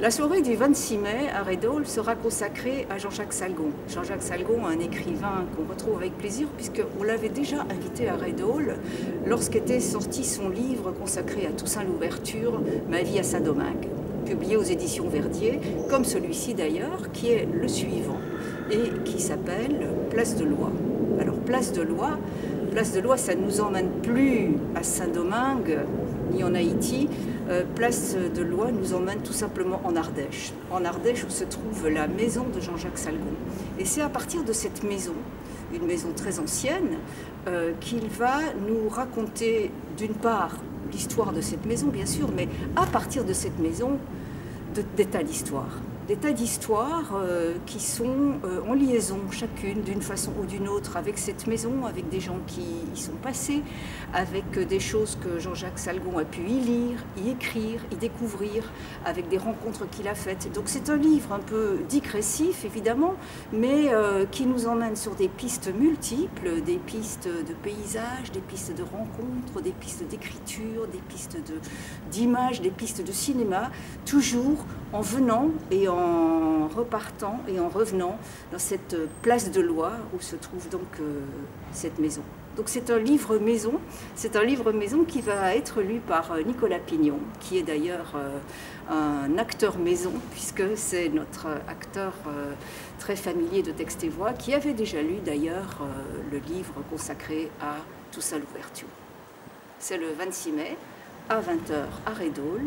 La soirée du 26 mai à Redol sera consacrée à Jean-Jacques Salgon. Jean-Jacques Salgon, un écrivain qu'on retrouve avec plaisir puisqu'on l'avait déjà invité à Redol lorsqu'était sorti son livre consacré à Toussaint Louverture, Ma vie à Saint-Domingue, publié aux éditions Verdier, comme celui-ci d'ailleurs, qui est le suivant et qui s'appelle Place de Loi. Alors Place de Loi, ça ne nous emmène plus à Saint-Domingue ni en Haïti. Place de Loi nous emmène tout simplement en Ardèche où se trouve la maison de Jean-Jacques Salgon. Et c'est à partir de cette maison, une maison très ancienne, qu'il va nous raconter d'une part l'histoire de cette maison bien sûr, mais à partir de cette maison des tas d'histoires. Des tas d'histoires qui sont en liaison chacune d'une façon ou d'une autre avec cette maison, avec des gens qui y sont passés, avec des choses que Jean-Jacques Salgon a pu y lire, y écrire, y découvrir, avec des rencontres qu'il a faites. Donc c'est un livre un peu digressif évidemment, mais qui nous emmène sur des pistes multiples, des pistes de paysages, des pistes de rencontres, des pistes d'écriture, des pistes d'images, des pistes de cinéma, toujours en venant et en repartant et en revenant dans cette place de Loi où se trouve donc cette maison. Donc c'est un livre maison qui va être lu par Nicolas Pignon, qui est d'ailleurs un acteur maison, puisque c'est notre acteur très familier de Texte et Voix, qui avait déjà lu d'ailleurs le livre consacré à Toussaint Louverture. C'est le 26 mai à 20 h à Redol.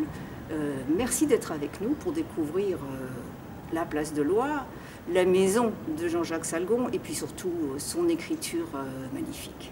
Merci d'être avec nous pour découvrir la place de Loi, la maison de Jean-Jacques Salgon et puis surtout son écriture magnifique.